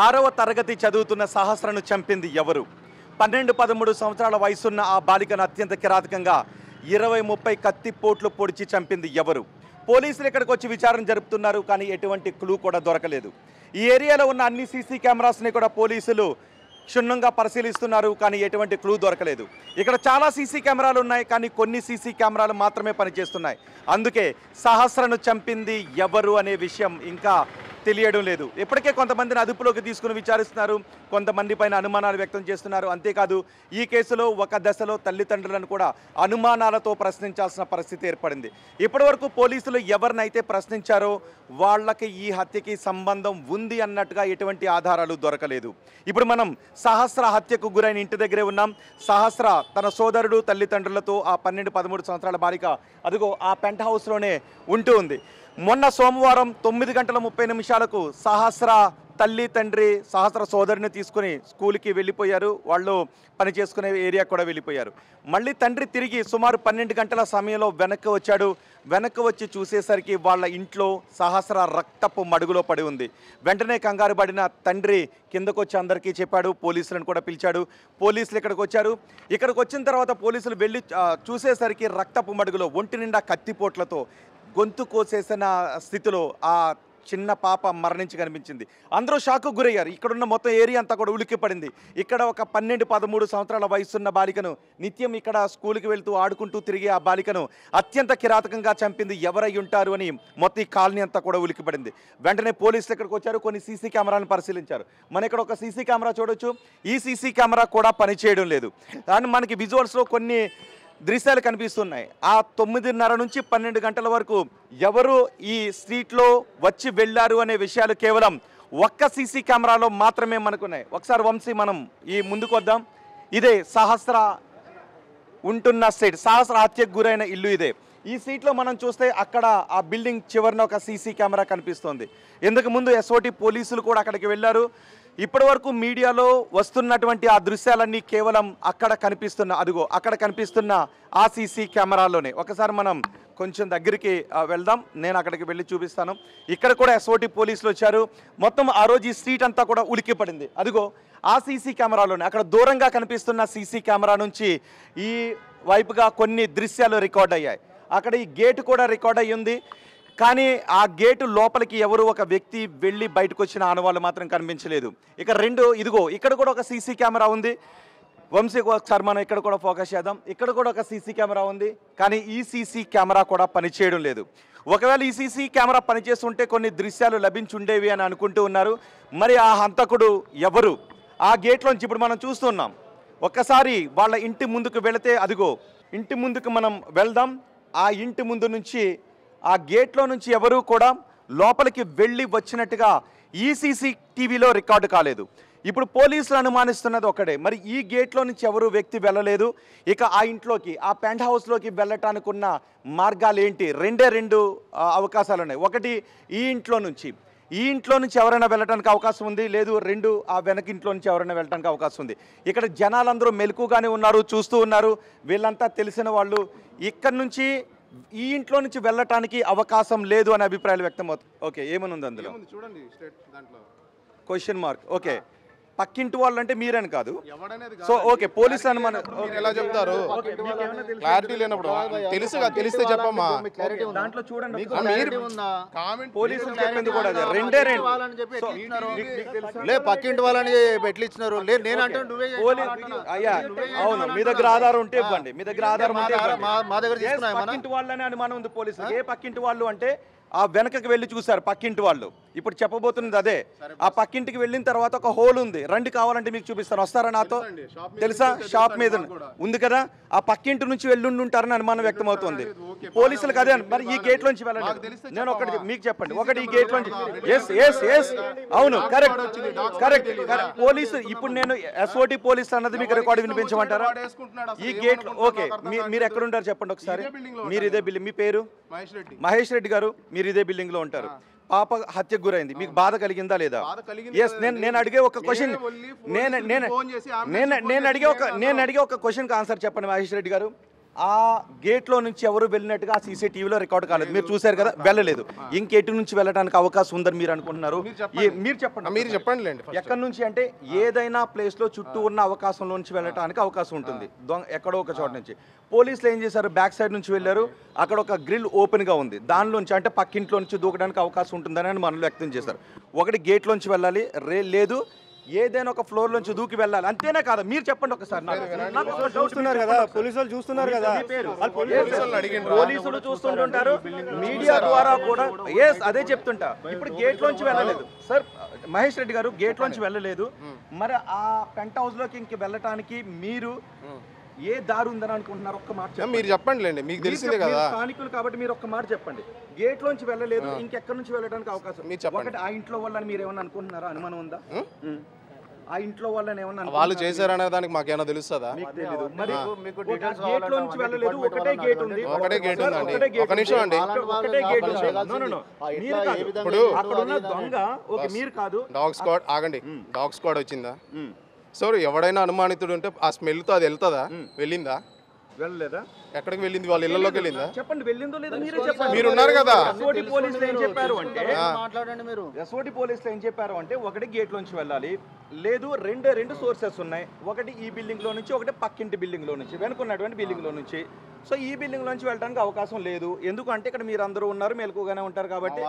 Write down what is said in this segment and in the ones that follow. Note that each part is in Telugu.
6వ తరగతి చదువుతున్న సహస్రను చంపింది ఎవరు? 12-13 సంవత్సరాల వయసున్న ఆ బాలికను అత్యంత కిరాతకంగా 20-30 కత్తిపోట్లు పొడిచి చంపింది ఎవరు? పోలీసులు ఇక్కడికి వచ్చి విచారణ జరుపుతున్నారు, కానీ ఎటువంటి క్లూ కూడా దొరకలేదు. ఈ ఏరియాలో ఉన్న అన్ని సీసీ కెమెరాస్ని కూడా పోలీసులు క్షుణ్ణంగా పరిశీలిస్తున్నారు, కానీ ఎటువంటి క్లూ దొరకలేదు. ఇక్కడ చాలా సీసీ కెమెరాలు ఉన్నాయి, కానీ కొన్ని సీసీ కెమెరాలు మాత్రమే పనిచేస్తున్నాయి. అందుకే సహస్రను చంపింది ఎవరు అనే విషయం ఇంకా తెలియడం లేదు. ఇప్పటికే కొంతమందిని అదుపులోకి తీసుకుని విచారిస్తున్నారు, కొంతమంది పైన అనుమానాలు వ్యక్తం చేస్తున్నారు. అంతేకాదు ఈ కేసులో ఒక దశలో తల్లిదండ్రులను కూడా అనుమానాలతో ప్రశ్నించాల్సిన పరిస్థితి ఏర్పడింది. ఇప్పటివరకు పోలీసులు ఎవరినైతే ప్రశ్నించారో వాళ్ళకి ఈ హత్యకి సంబంధం ఉంది అన్నట్టుగా ఎటువంటి ఆధారాలు దొరకలేదు. ఇప్పుడు మనం సహస్ర హత్యకు గురైన ఇంటి దగ్గరే ఉన్నాం. సహస్ర తన సోదరుడు, తల్లిదండ్రులతో ఆ 12-13 సంవత్సరాల బాలిక అదిగో ఆ పెంట్ హౌస్లోనే ఉంటూ ఉంది. మొన్న సోమవారం 9:30 సహస్ర తల్లి తండ్రి సహస్ర సోదరిని తీసుకుని స్కూల్కి వెళ్ళిపోయారు. వాళ్ళు పని చేసుకునే ఏరియా కూడా వెళ్ళిపోయారు. మళ్ళీ తండ్రి తిరిగి సుమారు 12 గంటల సమయంలో వెనక్కి వచ్చాడు. వెనక్కి వచ్చి చూసేసరికి వాళ్ళ ఇంట్లో సహస్ర రక్తపు మడుగులో పడి ఉంది. వెంటనే కంగారు పడిన తండ్రి కిందకు వచ్చి అందరికీ చెప్పాడు, పోలీసులను కూడా పిలిచాడు. పోలీసులు ఇక్కడికి వచ్చారు. ఇక్కడికి వచ్చిన తర్వాత పోలీసులు వెళ్ళి చూసేసరికి రక్తపు మడుగులో ఒంటి నిండా కత్తిపోట్లతో గొంతు కోసేసిన స్థితిలో ఆ చిన్న పాప మరణించి కనిపించింది. అందరూ షాకు గురయ్యారు. ఇక్కడున్న మొత్తం ఏరియా అంతా కూడా ఉలిక్కి పడింది. ఇక్కడ ఒక 12-13 సంవత్సరాల వయసున్న బాలికను నిత్యం ఇక్కడ స్కూల్కి వెళ్తూ ఆడుకుంటూ తిరిగి ఆ బాలికను అత్యంత కిరాతకంగా చంపింది ఎవరై ఉంటారు అని మొత్తం ఈ కాలనీ అంతా కూడా ఉలిక్కి పడింది. వెంటనే పోలీసులు ఇక్కడికి వచ్చారు, కొన్ని సీసీ కెమెరాలను పరిశీలించారు. మన ఇక్కడ ఒక సీసీ కెమెరా చూడొచ్చు. ఈ సీసీ కెమెరా కూడా పనిచేయడం లేదు. కానీ మనకి విజువల్స్లో కొన్ని దృశ్యాలు కనిపిస్తున్నాయి. ఆ 9:30 నుంచి 12 గంటల వరకు ఎవరు ఈ స్ట్రీట్లో వచ్చి వెళ్ళారు అనే విషయాలు కేవలం ఒక్క సీసీ కెమెరాలో మాత్రమే మనకున్నాయి. ఒకసారి వంశీ మనం ఈ ముందుకు వద్దాం. ఇదే సహస్ర ఉంటున్న స్ట్రీట్, సహస్ర హత్యకు గురైన ఇల్లు ఇదే. ఈ సీట్లో మనం చూస్తే అక్కడ ఆ బిల్డింగ్ చివరిన ఒక సీసీ కెమెరా కనిపిస్తోంది. ఇంతకు ముందు ఎస్ఓటి పోలీసులు కూడా అక్కడికి వెళ్ళారు. ఇప్పటి వరకు మీడియాలో వస్తున్నటువంటి ఆ దృశ్యాలన్నీ కేవలం అక్కడ కనిపిస్తున్న ఆ సీసీ కెమెరాలోనే. ఒకసారి మనం కొంచెం దగ్గరికి వెళ్దాం, నేను అక్కడికి వెళ్ళి చూపిస్తాను. ఇక్కడ కూడా ఎస్ఓటి పోలీసులు వచ్చారు. మొత్తం ఆ రోజు ఈ స్ట్రీట్ అంతా కూడా ఉలిక్కి పడింది. అదిగో ఆ సీసీ కెమెరాలోనే, అక్కడ దూరంగా కనిపిస్తున్న సీసీ కెమెరా నుంచి ఈ వైపుగా కొన్ని దృశ్యాలు రికార్డ్ అయ్యాయి. అక్కడ ఈ గేటు కూడా రికార్డ్ అయ్యి ఉంది, కానీ ఆ గేటు లోపలికి ఎవరు ఒక వ్యక్తి వెళ్ళి బయటకు వచ్చిన ఆనవాళ్ళు మాత్రం కనిపించలేదు. ఇక ఇదిగో ఇక్కడ కూడా ఒక సీసీ కెమెరా ఉంది. వంశీ ఒకసారి మనం ఇక్కడ కూడా ఫోకస్ చేద్దాం. ఇక్కడ కూడా ఒక సీసీ కెమెరా ఉంది, కానీ ఈ సీసీ కెమెరా కూడా పనిచేయడం లేదు. ఒకవేళ ఈ సీసీ కెమెరా పనిచేస్తుంటే కొన్ని దృశ్యాలు లభించుండేవి అని అనుకుంటూ ఉన్నారు. మరి ఆ హంతకుడు ఎవరు? ఆ గేట్లోంచి ఇప్పుడు మనం చూస్తున్నాం. ఒక్కసారి వాళ్ళ ఇంటి ముందుకు వెళితే అదిగో ఇంటి ముందుకు మనం వెళ్దాం. ఆ ఇంటి ముందు నుంచి ఆ గేట్లో నుంచి ఎవరూ కూడా లోపలికి వెళ్ళి వచ్చినట్టుగా ఈ సీసీటీవీలో రికార్డు కాలేదు. ఇప్పుడు పోలీసులు అనుమానిస్తున్నది ఒకటే, మరి ఈ గేట్లో నుంచి ఎవరు వ్యక్తి వెళ్ళలేదు. ఇక ఆ ఇంట్లోకి, ఆ పెంట్ హౌస్లోకి వెళ్ళటానికి ఉన్న మార్గాలు ఏంటి? రెండు అవకాశాలు ఉన్నాయి. ఒకటి ఈ ఇంట్లో నుంచి ఎవరైనా వెళ్ళటానికి అవకాశం ఉంది, లేదు ఆ వెనక ఇంట్లో నుంచి ఎవరైనా వెళ్ళటానికి అవకాశం ఉంది. ఇక్కడ జనాలందరూ మెలకుగానే ఉన్నారు, చూస్తూ ఉన్నారు. వీళ్ళంతా తెలిసిన వాళ్ళు. ఇక్కడ నుంచి ఈ ఇంట్లో నుంచి వెళ్ళటానికి అవకాశం లేదు అనే అభిప్రాయాలు వ్యక్తం అవుతుంది. ఓకే, ఏమని ఉంది అందులో? చూడండి దాంట్లో క్వశ్చన్ మార్క్. ఓకే, పక్కింటి వాళ్ళు అంటే మీరని కాదు. సో ఓకే, పోలీసులు అనుమానం ఎలా చెప్తారు? క్లారిటీ లేనప్పుడు తెలిస్తే చెప్పమ్మా. దాంట్లో చూడండి, పోలీసులు చెప్పింది కూడా అదే. లే పక్కింటి వాళ్ళని పెట్టించినారు. నేను అంటే అయ్యా అవును, మీ దగ్గర ఆధారం ఉంటే ఇవ్వండి. మీ దగ్గర ఆధారం ఉంటే మా దగ్గర తీసుకున్నాయి. పక్కింటి వాళ్ళని అనుమానం ఉంది పోలీసులు. ఏ పక్కింటి వాళ్ళు అంటే ఆ వెనకకి వెళ్ళి చూశారు పక్కింటి వాళ్ళు. ఇప్పుడు చెప్పబోతున్నది అదే. ఆ పక్కింటికి వెళ్ళిన తర్వాత ఒక హోల్ ఉంది, రండి కావాలంటే మీకు చూపిస్తాను. వస్తారా నాతో? తెలుసా? షాప్ మీద ఉంది కదా, ఆ పక్కింటి నుంచి వెళ్ళి ఉంటారని అనుమానం వ్యక్తం అవుతుంది పోలీసులకు. అదే మరి ఈ గేట్ లోంచి వెళ్ళండి. నేను ఒకటి మీకు చెప్పండి, ఒకటి ఈ గేట్ లోంచి. అవును, కరెక్ట్. పోలీసు ఇప్పుడు నేను ఎస్ఓటి పోలీస్ అన్నది మీకు రికార్డు వినిపించమంటారా? ఈ గేట్ ఓకే, మీరు ఎక్కడ ఉంటారు చెప్పండి ఒకసారి. మీరు ఇదే బిల్డింగ్, మీ పేరు? మహేష్ రెడ్డి గారు. మీరు ఇదే బిల్డింగ్ లో ఉంటారు. పాప హత్యకు గురైంది, మీకు బాధ కలిగిందా లేదా? ఎస్, నేను అడిగే ఒక క్వశ్చన్, నేను అడిగే ఒక క్వశ్చన్కి ఆన్సర్ చెప్పండి మహేష్ రెడ్డి గారు. ఆ గేట్లో నుంచి ఎవరు వెళ్ళినట్టుగా ఆ సీసీటీవీలో రికార్డ్ కాలేదు. మీరు చూశారు కదా, వెళ్ళలేదు. ఇంకెటు నుంచి వెళ్ళడానికి అవకాశం ఉందని మీరు అనుకుంటున్నారు? మీరు చెప్పండి. మీరు చెప్పండి లేండి. ఎక్కడి నుంచి అంటే ఏదైనా ప్లేస్లో చుట్టూ ఉన్న అవకాశంలో నుంచి వెళ్ళడానికి అవకాశం ఉంటుంది. ఎక్కడో ఒక చోట నుంచి పోలీసులు ఏం చేశారు, బ్యాక్ సైడ్ నుంచి వెళ్ళారు. అక్కడ ఒక గ్రిల్ ఓపెన్గా ఉంది, దానిలోంచి అంటే పక్కింట్లో నుంచి దూకడానికి అవకాశం ఉంటుందని మనలో వ్యక్తం చేశారు. ఒకటి గేట్లోంచి వెళ్ళాలి, లేదు ఏదైనా ఒక ఫ్లోర్ నుంచి దూకి వెళ్ళాలి, అంతేనా కాదా? మీరు చెప్పండి ఒకసారి. చూస్తున్నారు కదా, పోలీసులు చూస్తున్నారు కదా, పోలీసులు చూస్తుంటుంటారు, మీడియా ద్వారా కూడా. ఎస్, అదే చెప్తుంటా. ఇప్పుడు గేట్ లోంచి వెళ్ళలేదు సార్, మహేష్ రెడ్డి గారు గేట్ లోంచి వెళ్ళలేదు. మరి ఆ పెంట్ హౌస్ లోకి ఇంక వెళ్ళటానికి మీరు ఏ దారి ఉందని అనుకుంటున్నారు? ఒక్క మాట మీరు చెప్పండి లేండి, మీకు తెలిసిందే కదా. స్థానికులు కాబట్టి మీరు ఒక్క మాట చెప్పండి. గేట్ లోంచి వెళ్ళలేదు, ఇంకెక్కడి నుంచి వెళ్ళడానికి అవకాశం? చెప్పండి. ఆ ఇంట్లో వాళ్ళని మీరు ఏమన్నా అనుకుంటున్నారా? అనుమానం ఉందా? ఆ ఇంట్లో వాళ్ళని ఏమన్నా వాళ్ళు చేశారనే దానికి మాకేమైనా తెలుస్తుందా? గేట్ లోంచి వెళ్ళలేదు, ఒకటే గేట్ ఉంది. ఒకటే గేట్ ఉందండి. ఒక నిమిషం అండి. ఒకటే గేట్ ఉంది. మీరు కాదు. ఇప్పుడు అక్కడ ఉన్న దొంగ ఓకే, మీరు కాదు. డాగ్ స్క్వాడ్ ఆగండి. డాగ్ స్క్వాడ్ వచ్చిందా? సో ఎవడైనా అనుమానితుడు ఉంటే ఆ స్మెల్తో అది వెళ్తుందా? వెళ్ళిందా? వెళ్ళలేదా? ఎక్కడికి వెళ్ళింది? వాళ్ళ ఇళ్లలోకి వెళ్ళిందా? చెప్పండి, వెళ్ళిందో లేదో మీరే చెప్పండి. మీరు ఉన్నారు కదా. ఎస్ఓటి పోలీసులు ఏం చెప్పారు అంటే, మాట్లాడండి మీరు. ఎస్ఓటి పోలీసులు ఏం చెప్పారు అంటే, ఒకటి గేట్ లోంచి వెళ్ళాలి, లేదు రెండు సోర్సెస్ ఉన్నాయి. ఒకటి ఈ బిల్డింగ్ లో నుంచి, ఒకటి పక్కింటి బిల్డింగ్ లో నుంచి, వెనుకున్నటువంటి బిల్డింగ్ లో నుంచి. సో ఈ బిల్డింగ్ నుంచి వెళ్ళడానికి అవకాశం లేదు. ఎందుకంటే ఇక్కడ మీరు అందరూ ఉన్నారు, మెలకుగానే ఉంటారు కాబట్టి.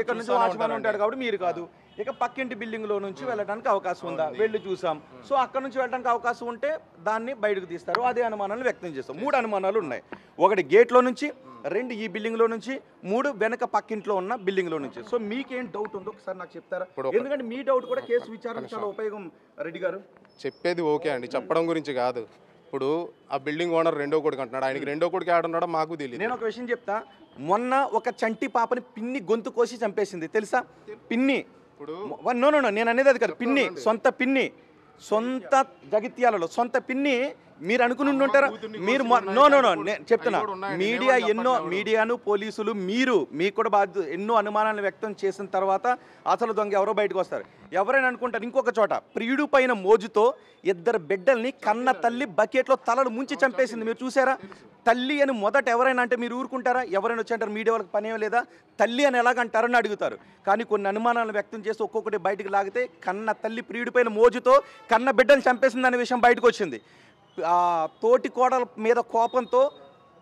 ఇక్కడ నుంచి వాచ్మెన్ ఉంటాడు కాబట్టి మీరు కాదు. ఇక పక్కింటి బిల్డింగ్ లో నుంచి వెళ్ళడానికి అవకాశం ఉందా? వెళ్ళి చూసాం. సో అక్కడ నుంచి వెళ్ళడానికి అవకాశం ఉంటే దాన్ని బయటకు తీస్తారు. అదే అనుమానాలు వ్యక్తం చేస్తాం. 3 అనుమానాలు ఉన్నాయి. ఒకటి గేట్లో నుంచి, 2 ఈ బిల్డింగ్ లో నుంచి, 3 వెనక పక్కింట్లో ఉన్న బిల్డింగ్ లో నుంచి. సో మీకేం డౌట్ ఉందో ఒకసారి నాకు చెప్తారా? ఎందుకంటే మీ డౌట్ కూడా కేసు విచారణ చాలా ఉపయోగం. రెడ్డి గారు చెప్పేది ఓకే అండి, చెప్పడం గురించి కాదు. ఇప్పుడు ఆ బిల్డింగ్ ఓనర్ రెండో కొడుకు అంటున్నాడు, ఆయనకి రెండో కొడుకు ఆడున్నాడో మాకు తెలియదు. నేను ఒక విషయం చెప్తా. మొన్న ఒక చంటి పాపని పిన్ని గొంతు కోసి చంపేసింది, తెలుసా? పిన్ని. నో నేను అనేది అది కాదు. పిన్ని, సొంత పిన్ని, సొంత జగిత్యాలలో సొంత పిన్ని. మీరు అనుకుని ఉంటారా? మీరు నేను చెప్తున్నా, మీడియాను పోలీసులు మీకు కూడా ఎన్నో అనుమానాలు వ్యక్తం చేసిన తర్వాత అసలు దొంగ ఎవరో బయటకు వస్తారు. ఎవరైనా అనుకుంటారు ఇంకొక చోట ప్రియుడు పైన మోజుతో 2 బిడ్డల్ని కన్న తల్లి బకెట్లో తలలు ముంచి చంపేసింది. మీరు చూసారా? తల్లి అని మొదట ఎవరైనా అంటే మీరు ఊరుకుంటారా? ఎవరైనా వచ్చి అంటారు మీడియా వాళ్ళకి పనేం లేదా, తల్లి అని ఎలాగంటారని అడుగుతారు. కానీ కొన్ని అనుమానాలు వ్యక్తం చేసి ఒక్కొక్కటి బయటకు లాగితే కన్న తల్లి ప్రియుడి పైన మోజుతో కన్న బిడ్డను చంపేసింది అనే విషయం బయటకు వచ్చింది. తోటి కోడల మీద కోపంతో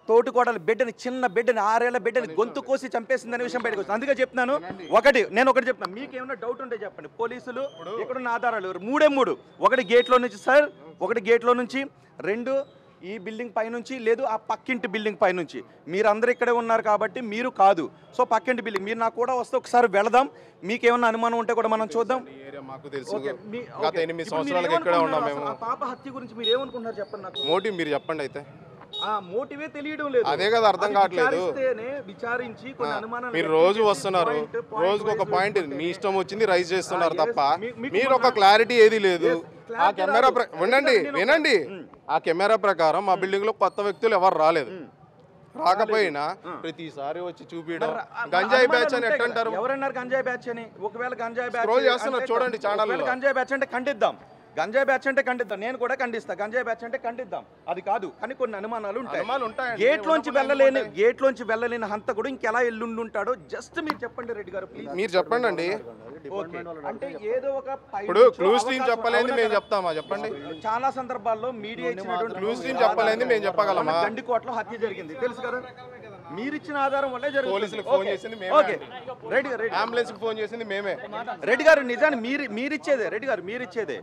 తోటి కోడల బిడ్డని, చిన్న బిడ్డని, 6 ఏళ్ల బిడ్డని గొంతు కోసి చంపేసిందనే విషయం బయటకు వచ్చింది. అందుకే చెప్తున్నాను, నేను ఒకటి చెప్తాను, మీకేమైనా డౌట్ ఉంటే చెప్పండి. పోలీసులు ఇక్కడున్న ఆధారాలు 3 ఒకటి గేట్లో నుంచి సార్, ఒకటి గేట్లో నుంచి, 2 ఈ బిల్డింగ్ పైనుంచి, లేదు ఆ పక్కింటి బిల్డింగ్ పైనుంచి. మీరందరూ ఇక్కడే ఉన్నారు కాబట్టి మీరు కాదు. సో పక్కింటి బిల్డింగ్ మీరు నాకు కూడా వస్తే ఒకసారి వెళదాం. మీకేమన్నా అనుమానం ఉంటే కూడా మనం చూద్దాం. మాకు తెలుసు, గత 8 సంవత్సరాలుగా ఇక్కడే ఉన్నాం మేము. పాప హత్య గురించి మీరు ఏమనుకుంటున్నారు చెప్పండి నాకు. మోటివ్ మీరు చెప్పండి. అయితే ఆ మోటివే తెలియడం లేదు, అదే కదా అర్థం కావట్లేదు. విచారించి కొన్ని అనుమానాలు మీరు రోజు వస్తున్నారు, రోజుకు ఒక పాయింట్ మీ ఇష్టం వచ్చింది రైజ్ చేస్తున్నారు తప్ప మీరు ఒక క్లారిటీ ఏది లేదు. ఆ కెమెరా వినండి, ఆ కెమెరా ప్రకారం మా బిల్డింగ్ లో కొత్త వ్యక్తులు ఎవరు రాలేదు. రాకపోయినా ప్రతిసారి వచ్చి చూపించడం గంజాయి బ్యాచ్ అని ఎట్టంటారు? ఎవరన్నారు గంజాయి బ్యాచ్ అని? ఒకవేళ గంజాయి బ్యాచ్ స్క్రోల్ చేస్తున్నారు చూడండి ఛానల్. గంజాయి బ్యాచ్ అంటే ఖండిద్దాం, గంజాయి బ్యాచ్ అంటే ఖండిద్దాం, నేను కూడా ఖండిస్తా. గంజాయి బ్యాచ్ అంటే ఖండిద్దాం, అది కాదు. కానీ కొన్ని అనుమానాలు ఉంటాయి. గేట్లోంచి వెళ్ళలేని హంతకుడు ఇంకెలా ఎల్లుండుంటాడో జస్ట్ మీరు చెప్పండి రెడ్డి గారు, ప్లీజ్. మీరు చెప్పండి అండి. అంటే ఏదో ఒక ఇప్పుడు క్లూస్ టీమ్ చెప్పలేంది మేము చెప్తామా? చెప్పండి. చాలా సందర్భాల్లో మీడియా ఇచ్చినటువంటి క్లూస్ టీమ్ చెప్పలేంది మేము చెప్పగలమా? గండికోటలో హత్య జరిగింది, తెలుసు కదా? మీరు ఇచ్చిన ఆధారం వల్లే జరిగింది. పోలీసులకు ఫోన్ చేసింది మేమే, అంబులెన్స్ కి ఫోన్ చేసింది మేమే. రెడ్డి గారు నిజాన్ని మీరిచ్చేదే, రెడ్డి గారు మీరిచ్చేదే.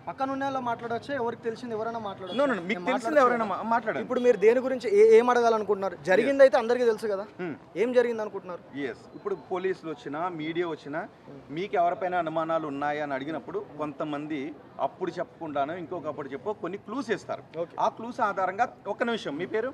పక్కన ఉన్న వాళ్ళు మాట్లాడొచ్చు, ఎవరికి తెలిసింది ఎవరైనా మాట్లాడచ్చు. మీకు తెలిసింది ఎవరైనా మాట్లాడారు. ఇప్పుడు మీరు దేని గురించి ఏం అడగాలనుకుంటున్నారు? జరిగింది అయితే అందరికీ తెలుసు కదా, ఏం జరిగింది అనుకుంటున్నారు? ఇప్పుడు పోలీసులు వచ్చినా మీడియా వచ్చినా మీకు ఎవరిపైన అనుమానాలు ఉన్నాయా అని అడిగినప్పుడు కొంతమంది అప్పుడు చెప్పకుండాను ఇంకొకప్పుడు చెప్పో కొన్ని క్లూస్ ఇస్తారు. ఆ క్లూస్ ఆధారంగా, ఒక్క నిమిషం, మీ పేరు?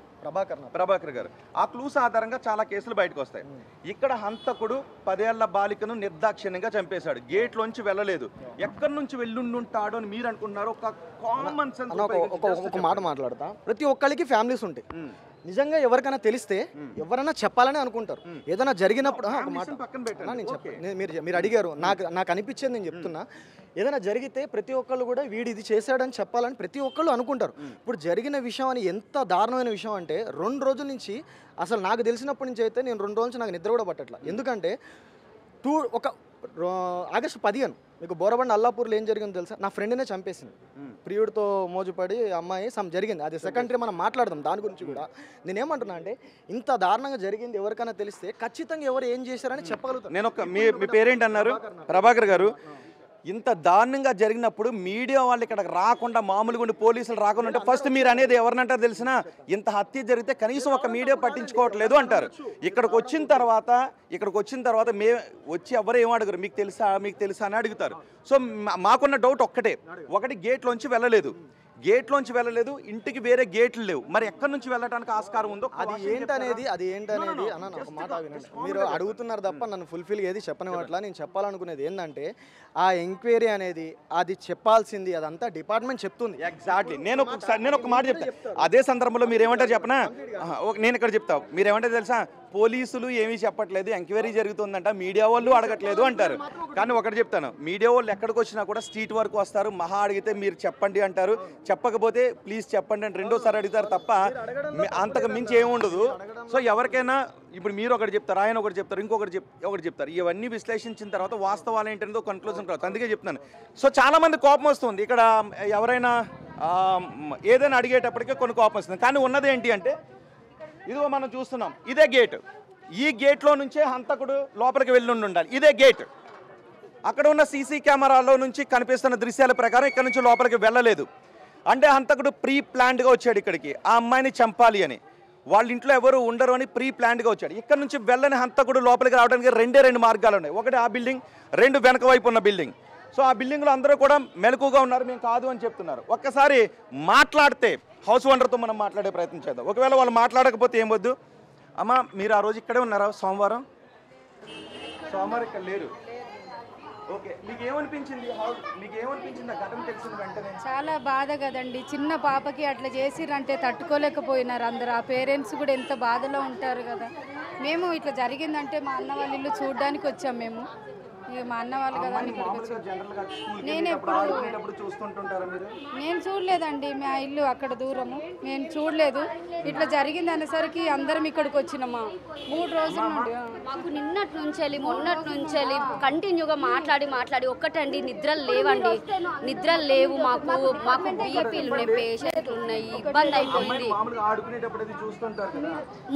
ప్రభాకర్ గారు. ఆ క్లూస్ ఆధారంగా చాలా కేసులు బయటకు వస్తాయి. ఇక్కడ హంతకుడు 10 ఏళ్ల బాలికను నిర్దాక్షిణ్యంగా చంపేశాడు, గేట్లోంచి వెళ్ళలేదు. ఎక్కడి నుంచి వెళ్ళుంటాడు అని మీరు అనుకుంటున్నారు? ఒక కామన్ సెన్స్ ఒక మాట మాట్లాడతా. ప్రతి ఒక్కరికి ఫ్యామిలీస్ ఉంటాయి. నిజంగా ఎవరికైనా తెలిస్తే ఎవరైనా చెప్పాలని అనుకుంటారు. ఏదైనా జరిగినప్పుడు ఒక మాట పక్కన పెట్టండి. నేను చెప్పాను, మీరు అడిగారు, నాకు అనిపించేది నేను చెప్తున్నా. ఏదైనా జరిగితే ప్రతి ఒక్కళ్ళు కూడా వీడు ఇది చేశాడని చెప్పాలని ప్రతి ఒక్కళ్ళు అనుకుంటారు. ఇప్పుడు జరిగిన విషయం అని ఎంత దారుణమైన విషయం అంటే 2 రోజుల నుంచి అసలు నాకు తెలిసినప్పటి నుంచి అయితే నేను 2 రోజుల నుంచి నాకు నిద్ర కూడా పట్టట్లా. ఎందుకంటే ఆగస్టు 15 మీకు బోరబండ అల్లాపూర్లో ఏం జరిగిందో తెలుసా? నా ఫ్రెండ్నే చంపేసింది. ప్రియుడితో మోజుపడి అమ్మాయి జరిగింది. అది సెకండరీ, మనం మాట్లాడదాం దాని గురించి కూడా. నేనేమంటున్నా అంటే ఇంత దారుణంగా జరిగింది ఎవరికైనా తెలిస్తే ఖచ్చితంగా ఎవరు ఏం చేశారని చెప్పగలుగుతాను. నేను మీ పేరేంటి అన్నారు? ప్రభాకర్ గారు. ఇంత దారుణంగా జరిగినప్పుడు మీడియా వాళ్ళు ఇక్కడికి రాకుండా, మామూలుగా ఉండి పోలీసులు రాకుండా ఉంటే ఫస్ట్ మీరు అనేది ఎవరినంటారు తెలిసినా, ఇంత హత్య జరిగితే కనీసం ఒక మీడియా పట్టించుకోవట్లేదు అంటారు. ఇక్కడికి వచ్చిన తర్వాత వచ్చి ఎవరు ఏం అడుగురు, మీకు తెలుసా అని అడుగుతారు. సో మాకున్న డౌట్ ఒకటి గేట్లోంచి వెళ్ళలేదు, ఇంటికి వేరే గేట్లు లేవు. మరి ఎక్కడి నుంచి వెళ్ళడానికి ఆస్కారం ఉందో అది ఏంటనేది అన్న ఒక మాట వినండి. మీరు అడుగుతున్నారు తప్ప నన్ను ఫుల్ఫిల్ ఏది చెప్పనివ్వట్లా. నేను చెప్పాలనుకునేది ఏంటంటే ఆ ఎంక్వైరీ అనేది అది చెప్పాల్సింది అదంతా డిపార్ట్మెంట్ చెప్తుంది. ఎగ్జాక్ట్లీ. నేను ఒక మాట చెప్తాను. అదే సందర్భంలో మీరు ఏమంటారు చెప్పనా? నేను ఇక్కడ చెప్తా. మీరు ఏమంటారు తెలుసా? పోలీసులు ఏమీ చెప్పట్లేదు, ఎంక్వైరీ జరుగుతుందంట, మీడియా వాళ్ళు అడగట్లేదు అంటారు. కానీ ఒకటి చెప్తాను, మీడియా వాళ్ళు ఎక్కడికి వచ్చినా కూడా స్ట్రీట్ వరకు వస్తారు. మహా అడిగితే మీరు చెప్పండి అంటారు, చెప్పకపోతే ప్లీజ్ చెప్పండి అని రెండోసారి అడుగుతారు తప్ప అంతకు మించి ఏమి ఉండదు. సో ఎవరికైనా ఇప్పుడు మీరు ఒకటి చెప్తారు, ఆయన ఒకటి చెప్తారు, ఒకటి చెప్తారు. ఇవన్నీ విశ్లేషించిన తర్వాత వాస్తవాలు ఏంటనేదో కన్క్లూజన్ రావచ్చు. అందుకే చెప్తున్నాను. సో చాలామంది కోపం వస్తుంది ఇక్కడ, ఎవరైనా ఏదైనా అడిగేటప్పటికే కొన్ని కోపం వస్తుంది. కానీ ఉన్నది ఏంటి అంటే ఇదిగో మనం చూస్తున్నాం, ఇదే గేట్. ఈ గేట్లో నుంచే హంతకుడు లోపలికి వెళ్ళి ఉండాలి. ఇదే గేట్. అక్కడ ఉన్న సీసీ కెమెరాలో నుంచి కనిపిస్తున్న దృశ్యాల ప్రకారం ఇక్కడ నుంచి లోపలికి వెళ్ళలేదు. అంటే హంతకుడు ప్రీ ప్లాన్డ్గా వచ్చాడు ఇక్కడికి, ఆ అమ్మాయిని చంపాలి అని. వాళ్ళ ఇంట్లో ఎవరు ఉండరు అని ప్రీ ప్లాన్డ్గా వచ్చాడు. ఇక్కడ నుంచి వెళ్ళని హంతకుడు లోపలికి రావడానికి 2 మార్గాలు ఉన్నాయి. ఒకటి ఆ బిల్డింగ్, 2 వెనక వైపు ఉన్న బిల్డింగ్. సో ఆ బిల్డింగ్లో అందరూ కూడా మెలకుగా ఉన్నారు, మేము కాదు అని చెప్తున్నారు. ఒక్కసారి మాట్లాడితే హౌస్ ఓనర్తో మనం మాట్లాడే ప్రయత్నం చేద్దాం. ఒకవేళ వాళ్ళు మాట్లాడకపోతే ఏం వద్దు. అమ్మ మీరు ఆ రోజు ఇక్కడే ఉన్నారా? సోమవారం ఇక్కడ లేరు. ఓకే, మీకు ఏమనిపించింది ఆ ఘటన తెలిసిన వెంటనే? చాలా బాధ కదండి. చిన్న పాపకి అట్లా చేసిరంటే తట్టుకోలేకపోయినారు అందరు. ఆ పేరెంట్స్ కూడా ఎంత బాధలో ఉంటారు కదా. మేము ఇట్లా జరిగిందంటే మా అన్న వాళ్ళ ఇల్లు చూడడానికి వచ్చాం. మేము ఇక మా అన్న వాళ్ళు కదా నేను చూడలేదండి. మా ఇల్లు అక్కడ దూరము, నేను చూడలేదు. ఇట్లా జరిగింది అనేసరికి అందరం ఇక్కడికి వచ్చినామా 3 రోజుల నుండి. మాకు నిన్నటి నుంచి మొన్నటి నుంచి కంటిన్యూగా మాట్లాడి ఒక్కటండి, నిద్రలు లేవు. మాకు బీపీలు ఉన్నాయి, పేషెంట్లు ఉన్నాయి, ఇబ్బంది అయిపోయింది.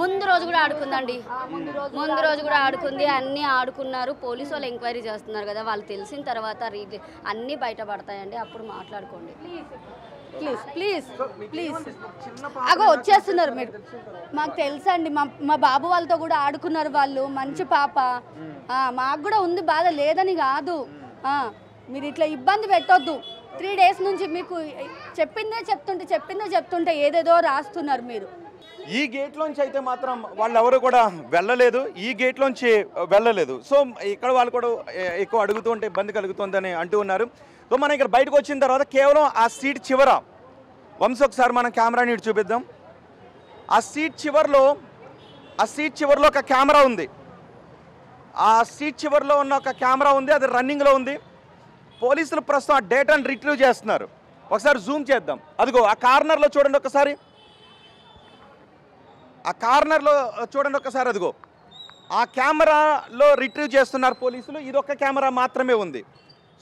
ముందు రోజు కూడా ఆడుకుందండి, ముందు రోజు కూడా ఆడుకుంది. అన్నీ ఆడుకున్నారు. పోలీసు వాళ్ళు ఎంక్వైరీ చేస్తున్నారు కదా, వాళ్ళు తెలిసిన తర్వాత అన్నీ బయటపడతాయండి. అప్పుడు మాట్లాడుకోండి ప్లీజ్. అగో వచ్చేస్తున్నారు మీరు. మాకు తెలుసండి, మా బాబు వాళ్ళతో కూడా ఆడుకున్నారు వాళ్ళు. మంచి పాప. మాకు కూడా ఉంది బాధ, లేదని కాదు. మీరు ఇట్లా ఇబ్బంది పెట్టొద్దు. 3 డేస్ నుంచి మీకు చెప్పిందే చెప్తుంటే ఏదేదో రాస్తున్నారు మీరు. ఈ గేట్లోంచి అయితే మాత్రం వాళ్ళు ఎవరు కూడా వెళ్ళలేదు. సో ఇక్కడ వాళ్ళు కూడా ఎక్కువ అడుగుతూ ఉంటే ఇబ్బంది కలుగుతుందని అంటూ ఉన్నారు. సో మనం ఇక్కడ బయటకు వచ్చిన తర్వాత కేవలం ఆ సీట్ చివర ఒకసారి మనం కెమెరాని ఇటు చూపిద్దాం. ఆ సీట్ చివరిలో ఒక కెమెరా ఉంది. అది రన్నింగ్లో ఉంది. పోలీసులు ప్రస్తుతం ఆ డేటాను రిట్రీవ్ చేస్తున్నారు. ఒకసారి జూమ్ చేద్దాం. అదిగో ఆ కార్నర్లో చూడండి ఒకసారి. అదిగో ఆ కెమెరాలో రిట్రీవ్ చేస్తున్నారు పోలీసులు. ఇది ఒక్క కెమెరా మాత్రమే ఉంది.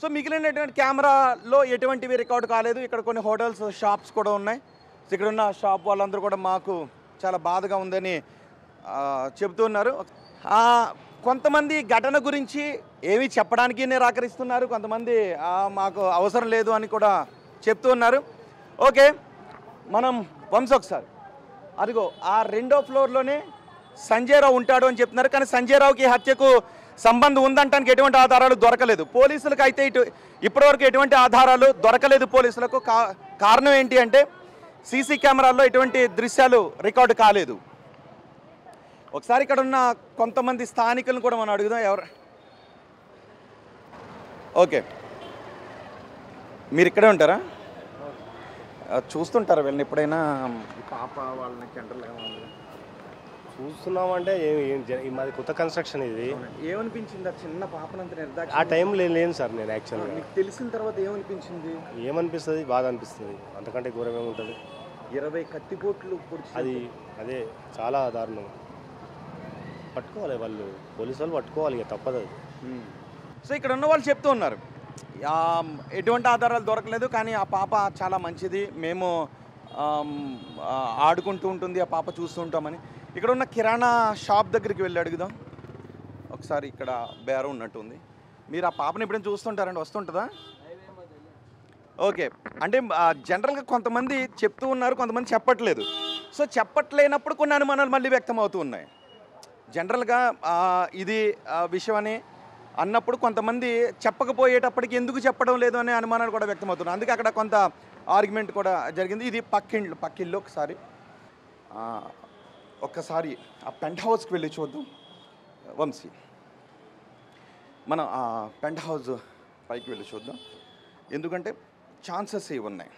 సో మిగిలినటువంటి కెమెరాలో ఎటువంటివి రికార్డు కాలేదు. ఇక్కడ కొన్ని హోటల్స్, షాప్స్ కూడా ఉన్నాయి. ఇక్కడ ఉన్న షాప్ వాళ్ళందరూ కూడా మాకు చాలా బాధగా ఉందని చెబుతూ ఉన్నారు. కొంతమంది ఘటన గురించి ఏమీ చెప్పడానికి నిరాకరిస్తున్నారు, కొంతమంది మాకు అవసరం లేదు అని కూడా చెప్తూ ఉన్నారు. ఓకే, మనం ఒకసారి అదిగో ఆ 2వ ఫ్లోర్లోనే సంజయ్ రావు ఉంటాడు అని చెప్తున్నారు. కానీ సంజయ్ రావుకి హత్యకు సంబంధం ఉందంటానికి ఎటువంటి ఆధారాలు దొరకలేదు పోలీసులకు. అయితే ఇప్పటివరకు ఎటువంటి ఆధారాలు దొరకలేదు పోలీసులకు. కారణం ఏంటి అంటే సీసీ కెమెరాల్లో ఎటువంటి దృశ్యాలు రికార్డు కాలేదు. ఒకసారి ఇక్కడ ఉన్న కొంతమంది స్థానికులను కూడా మనం అడుగుదాం. ఎవరు? ఓకే, మీరు ఇక్కడే ఉంటారా? చూస్తుంటారు వీళ్ళని ఎప్పుడైనా ఈ పాప వాళ్ళని జనరల్ చూస్తున్నామంటే మాది కొత్త కన్స్ట్రక్షన్ ఇది. ఏమనిపించింది ఆ చిన్న పాపనంత నిర్దాక్ష ఆ టైంలో లేను సార్ నేను యాక్చువల్గా. మీకు తెలిసిన తర్వాత ఏమనిపించింది? ఏమనిపిస్తుంది, బాధ అనిపిస్తుంది, అంతకంటే ఘోరం ఏముంటుంది. 20 కత్తిపోట్లు అది అదే చాలా దారుణం. పట్టుకోవాలి వాళ్ళు, పోలీసు వాళ్ళు పట్టుకోవాలి, ఇక తప్పదు అది. సో ఇక్కడ ఉన్న వాళ్ళు చెప్తూ ఉన్నారు ఎటువంటి ఆధారాలు దొరకలేదు, కానీ ఆ పాప చాలా మంచిది, మేము ఆడుకుంటూ ఉంటుంది, ఆ పాప చూస్తూ ఉంటామని. ఇక్కడ ఉన్న కిరాణా షాప్ దగ్గరికి వెళ్ళి అడుగుదాం ఒకసారి. ఇక్కడ బేరం ఉన్నట్టుంది. మీరు ఆ పాపని ఎప్పుడైనా చూస్తుంటారండి? వస్తుంటుందా? ఓకే. అంటే జనరల్గా కొంతమంది చెప్తూ ఉన్నారు, కొంతమంది చెప్పట్లేదు. సో చెప్పట్లేనప్పుడు కొన్ని అనుమానాలు మళ్ళీ వ్యక్తం అవుతూ ఉన్నాయి. జనరల్గా ఇది విషయం అని అన్నప్పుడు కొంతమంది చెప్పకపోయేటప్పటికి ఎందుకు చెప్పడం లేదు అనే అనుమానాలు కూడా వ్యక్తమవుతున్నాయి. అందుకే అక్కడ కొంత ఆర్గ్యుమెంట్ కూడా జరిగింది. ఇది పక్కిళ్ళు ఒక్కసారి ఆ పెంట్ హౌస్కి వెళ్ళి చూద్దాం వంశీ. మనం ఆ పెంట్ హౌస్ పైకి వెళ్ళి చూద్దాం, ఎందుకంటే ఛాన్సెస్ ఏవి ఉన్నాయి.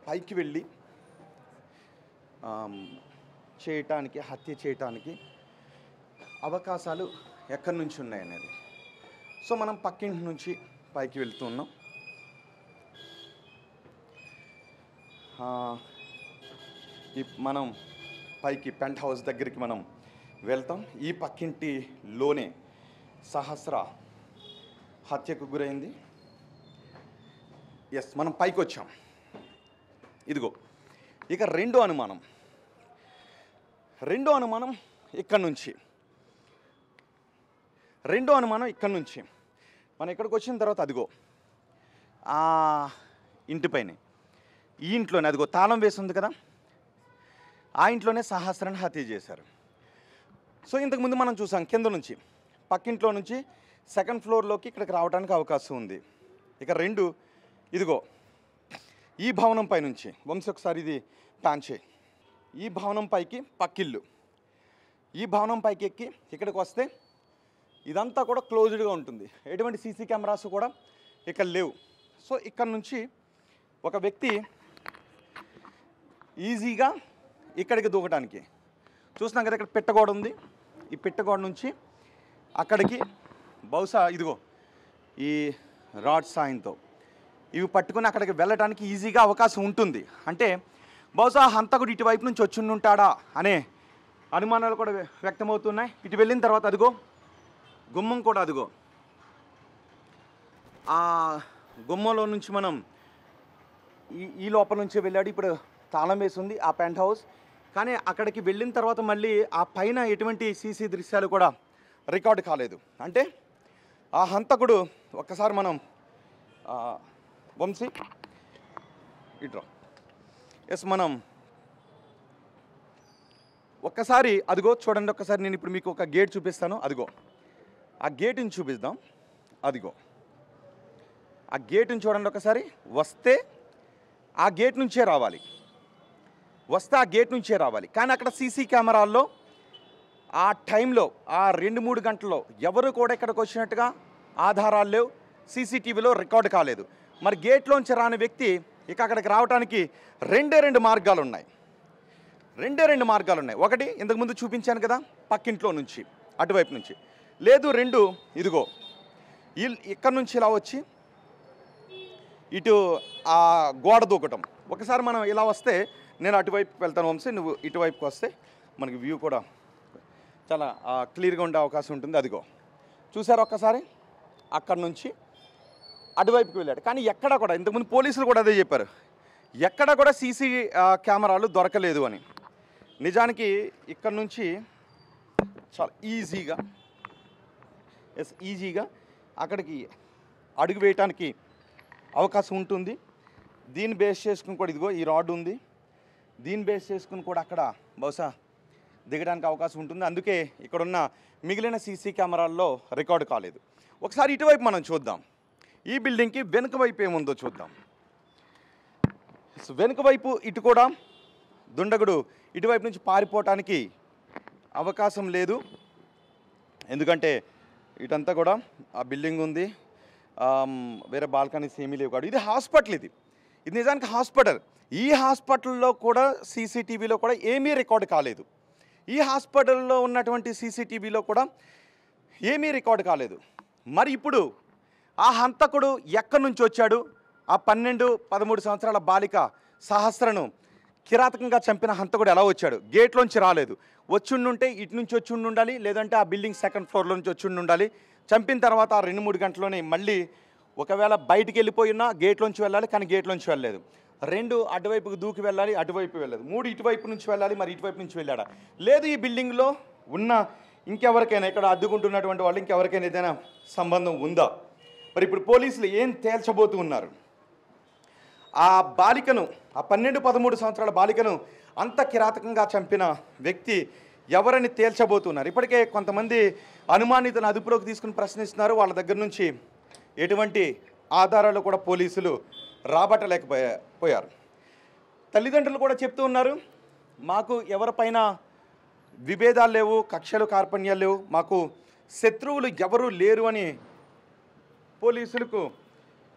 పైకి వెళ్ళి చేయటానికి, హత్య చేయటానికి అవకాశాలు ఎక్కడి నుంచి ఉన్నాయనేది. సో మనం పక్కింటి నుంచి పైకి వెళ్తున్నాం. మనం పైకి పెంట్ హౌస్ దగ్గరికి మనం వెళ్తాం. ఈ పక్కింటిలోనే సహస్ర హత్యకు గురైంది. ఎస్, మనం పైకి వచ్చాం. ఇదిగో ఇక రెండో అనుమానం ఇక్కడ నుంచి. మనం ఇక్కడికి వచ్చిన తర్వాత అదిగో ఆ ఇంటిపైనే, ఈ ఇంట్లోనే అదిగో తాళం వేసి ఉంది కదా, ఆ ఇంట్లోనే సహస్రాన్ని హత్య చేశారు. సో ఇంతకుముందు మనం చూసాం కింద నుంచి, పక్కింట్లో నుంచి సెకండ్ ఫ్లోర్లోకి ఇక్కడికి రావడానికి అవకాశం ఉంది. ఇక రెండు, ఇదిగో ఈ భవనం పై నుంచి, వంశీ ఒకసారి ఇది ప్యాన్ చేయి, ఈ భవనం పైకి పక్కిల్లు, ఈ భవనం పైకి ఎక్కి ఇక్కడికి వస్తే ఇదంతా కూడా క్లోజ్డ్గా ఉంటుంది, ఎటువంటి సీసీ కెమెరాస్ కూడా ఇక్కడ లేవు. సో ఇక్కడ నుంచి ఒక వ్యక్తి ఈజీగా ఇక్కడికి దూకటానికి చూస్తున్నాం కదా, ఇక్కడ పిట్టగోడ ఉంది, ఈ పిట్టగోడ నుంచి అక్కడికి బహుశా ఇదిగో ఈ రాడ్ సాయంతో ఇవి పట్టుకుని అక్కడికి వెళ్ళటానికి ఈజీగా అవకాశం ఉంటుంది. అంటే బహుశా హంతకుడు ఇటువైపు నుంచి వచ్చి ఉంటాడా అనే అనుమానాలు కూడా వ్యక్తమవుతున్నాయి. ఇటు వెళ్ళిన తర్వాత అదిగో గుమ్మం కూడా, అదిగో ఆ గుమ్మంలో నుంచి మనం ఈ లోపల నుంచి వెళ్ళాడు. ఇప్పుడు తాళం వేసి ఉంది ఆ పెంట్ హౌస్, కానీ అక్కడికి వెళ్ళిన తర్వాత మళ్ళీ ఆ పైన ఎటువంటి సీసీ దృశ్యాలు కూడా రికార్డు కాలేదు. అంటే ఆ హంతకుడు ఒక్కసారి మనం వంశీ ఇట్రా, ఎస్ మనం ఒక్కసారి అదిగో చూడండి, ఒక్కసారి నేను ఇప్పుడు మీకు ఒక గేట్ చూపిస్తాను, అదిగో ఆ గేటుని చూపిద్దాం. అదిగో ఆ గేటుని చూడండి ఒకసారి. వస్తే ఆ గేట్ నుంచే రావాలి, కానీ అక్కడ సీసీ కెమెరాల్లో ఆ టైంలో ఆ 2-3 గంటల్లో ఎవరు కూడా ఇక్కడికి వచ్చినట్టుగా ఆధారాలు లేవు, సీసీటీవీలో రికార్డు కాలేదు. మరి గేట్లోంచి రాని వ్యక్తి ఇక అక్కడికి రావడానికి రెండే మార్గాలు ఉన్నాయి. ఒకటి ఇంతకుముందు చూపించాను కదా, పక్కింట్లో నుంచి అటువైపు నుంచి, లేదు రెండు ఇదిగో ఇక్కడ నుంచి ఇలా వచ్చి ఇటు ఆ గోడ దూకటం. ఒకసారి మనం ఇలా వస్తే నేను అటువైపు వెళ్తాను వంశీ, నువ్వు ఇటువైపుకి వస్తే మనకి వ్యూ కూడా చాలా క్లియర్గా ఉండే అవకాశం ఉంటుంది. అదిగో చూసారు ఒక్కసారి, అక్కడ నుంచి అటువైపుకి వెళ్ళాడు. కానీ ఎక్కడ కూడా, ఇంతకుముందు పోలీసులు కూడా అదే చెప్పారు, ఎక్కడ కూడా సీసీ కెమెరాలు దొరకలేదు అని. నిజానికి ఇక్కడ నుంచి చాలా ఈజీగా అక్కడికి అడుగు వేయటానికి అవకాశం ఉంటుంది. దీన్ని బేస్ చేసుకుని కూడా ఇదిగో ఈ రాడ్ ఉంది, దీన్ని బేస్ చేసుకుని కూడా అక్కడ బహుశా దిగడానికి అవకాశం ఉంటుంది. అందుకే ఇక్కడున్న మిగిలిన సీసీ కెమెరాల్లో రికార్డు కాలేదు. ఒకసారి ఇటువైపు మనం చూద్దాం, ఈ బిల్డింగ్కి వెనుక వైపు ఏముందో చూద్దాం. వెనుక వైపు ఇటు కూడా దుండగుడు ఇటువైపు నుంచి పారిపోవటానికి అవకాశం లేదు, ఎందుకంటే ఇటంతా కూడా ఆ బిల్డింగ్ ఉంది, వేరే బాల్కనీస్ ఏమీ లేవు కాదు. ఇది హాస్పిటల్, ఇది నిజానికి హాస్పిటల్. ఈ హాస్పిటల్లో కూడా సీసీటీవీలో కూడా ఏమీ రికార్డు కాలేదు. ఈ హాస్పిటల్లో ఉన్నటువంటి సీసీటీవీలో కూడా ఏమీ రికార్డు కాలేదు. మరి ఇప్పుడు ఆ హంతకుడు ఎక్కడి నుంచి వచ్చాడు? ఆ 12-13 సంవత్సరాల బాలిక సహస్రను కిరాతకంగా చంపిన హంతకుడు ఎలా వచ్చాడు? గేట్లోంచి రాలేదు. వచ్చుండుంటే ఇటు నుంచి వచ్చి ఉండాలి, లేదంటే ఆ బిల్డింగ్ 2nd ఫ్లోర్లో నుంచి వచ్చి ఉండాలి. చంపిన తర్వాత ఆ 2-3 గంటల్లోనే మళ్ళీ ఒకవేళ బయటికి వెళ్ళిపోయినా గేట్లోంచి వెళ్ళాలి, కానీ గేట్లోంచి వెళ్ళలేదు. 2 అటువైపుకు దూకి వెళ్ళాలి, అటువైపు వెళ్ళలేదు. 3 ఇటువైపు నుంచి వెళ్ళాలి, మరి ఇటువైపు నుంచి వెళ్ళాడా? లేదు, ఈ బిల్డింగ్లో ఉన్న ఇంకెవరికైనా, ఇక్కడ అడ్డుకుంటున్నటువంటి వాళ్ళు ఇంకెవరికైనా ఏదైనా సంబంధం ఉందా? మరి ఇప్పుడు పోలీసులు ఏం తేల్చబోతూ ఉన్నారు? ఆ బాలికను, ఆ 12-13 సంవత్సరాల బాలికను అంత కిరాతకంగా చంపిన వ్యక్తి ఎవరని తేల్చబోతున్నారు. ఇప్పటికే కొంతమంది అనుమానితులను అదుపులోకి తీసుకుని ప్రశ్నిస్తున్నారు. వాళ్ళ దగ్గర నుంచి ఎటువంటి ఆధారాలు కూడా పోలీసులు రాబట్టలేకపోయారు. తల్లిదండ్రులు కూడా చెప్తూ ఉన్నారు, మాకు ఎవరిపైన విభేదాలు లేవు, కక్షలు కార్పణ్యాలు లేవు, మాకు శత్రువులు ఎవరూ లేరు అని పోలీసులకు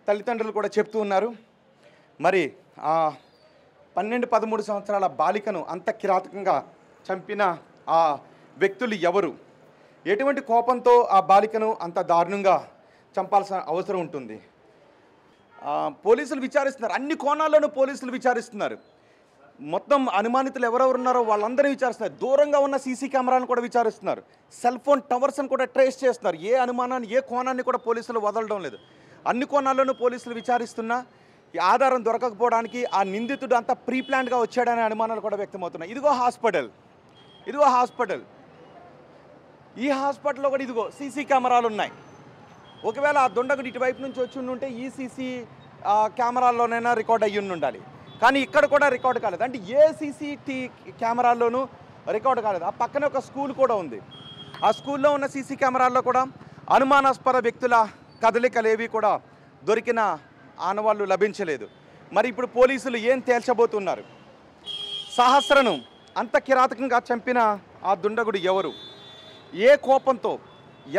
తల్లిదండ్రులు కూడా చెప్తూ ఉన్నారు. మరి ఆ 12-13 సంవత్సరాల బాలికను అంత కిరాతకంగా చంపిన ఆ వ్యక్తులు ఎవరు? ఎటువంటి కోపంతో ఆ బాలికను అంత దారుణంగా చంపాల్సిన అవసరం ఉంటుంది? పోలీసులు విచారిస్తున్నారు, అన్ని కోణాల్లోనూ పోలీసులు విచారిస్తున్నారు. మొత్తం అనుమానితులు ఎవరెవరు ఉన్నారో వాళ్ళందరినీ విచారిస్తున్నారు. దూరంగా ఉన్న సీసీ కెమెరాలను కూడా విచారిస్తున్నారు. సెల్ ఫోన్ టవర్స్ని కూడా ట్రేస్ చేస్తున్నారు. ఏ అనుమానాన్ని, ఏ కోణాన్ని కూడా పోలీసులు వదలడం లేదు. అన్ని కోణాల్లోనూ పోలీసులు విచారిస్తున్నా ఈ ఆధారం దొరకకపోవడానికి ఆ నిందితుడు అంతా ప్రీ ప్లాన్డ్గా వచ్చాడనే అనుమానాలు కూడా వ్యక్తమవుతున్నాయి. ఇదిగో హాస్పిటల్, ఈ హాస్పిటల్లో కూడా ఇదిగో సీసీ కెమెరాలు ఉన్నాయి. ఒకవేళ ఆ దొండగుడు ఇటువైపు నుంచి వచ్చి ఉంటే ఈ సీసీ కెమెరాల్లోనైనా రికార్డ్ అయ్యి ఉండాలి, కానీ ఇక్కడ కూడా రికార్డు కాలేదు. అంటే ఏ కెమెరాల్లోనూ రికార్డు కాలేదు. ఆ పక్కనే ఒక స్కూల్ కూడా ఉంది. ఆ స్కూల్లో ఉన్న సీసీ కెమెరాల్లో కూడా అనుమానాస్పద వ్యక్తుల కదలికలేవి కూడా దొరికిన ఆనవాళ్ళు లభించలేదు. మరి ఇప్పుడు పోలీసులు ఏం తేల్చబోతున్నారు? సహస్రను అంత కిరాతకంగా చంపిన ఆ దుండగుడు ఎవరు? ఏ కోపంతో,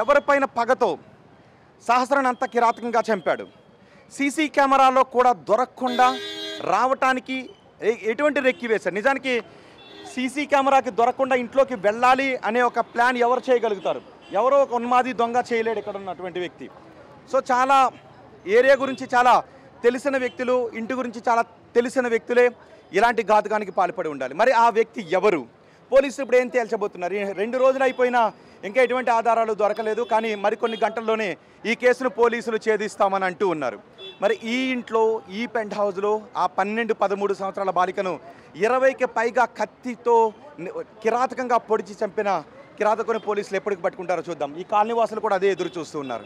ఎవరిపైన పగతో సహస్రను అంత కిరాతకంగా చంపాడు? సీసీ కెమెరాలో కూడా దొరకకుండా రావటానికి ఎటువంటి రెక్కి వేశారు? నిజానికి సీసీ కెమెరాకి దొరకకుండా ఇంట్లోకి వెళ్ళాలి అనే ఒక ప్లాన్ ఎవరు చేయగలుగుతారు? ఎవరో ఒక ఉన్మాది దొంగ చేయలేడు ఇక్కడ ఉన్నటువంటి వ్యక్తి. సో చాలా ఏరియా గురించి చాలా తెలిసిన వ్యక్తులు, ఇంటి గురించి చాలా తెలిసిన వ్యక్తులే ఇలాంటి ఘాతుకానికి పాల్పడి ఉండాలి. మరి ఆ వ్యక్తి ఎవరు? పోలీసులు ఇప్పుడు ఏం తేల్చబోతున్నారు? 2 రోజులు అయిపోయినా ఇంకా ఎటువంటి ఆధారాలు దొరకలేదు, కానీ మరికొన్ని గంటల్లోనే ఈ కేసును పోలీసులు ఛేదిస్తామని అంటూ ఉన్నారు. మరి ఈ ఇంట్లో, ఈ పెంట్ హౌస్లో ఆ 12-13 సంవత్సరాల బాలికను 20కి పైగా కత్తితో కిరాతకంగా పొడిచి చంపిన కిరాతకుని పోలీసులు ఎప్పటికి పట్టుకుంటారో చూద్దాం. ఈ కాలనీ వాసులు కూడా అదే ఎదురు చూస్తూ ఉన్నారు.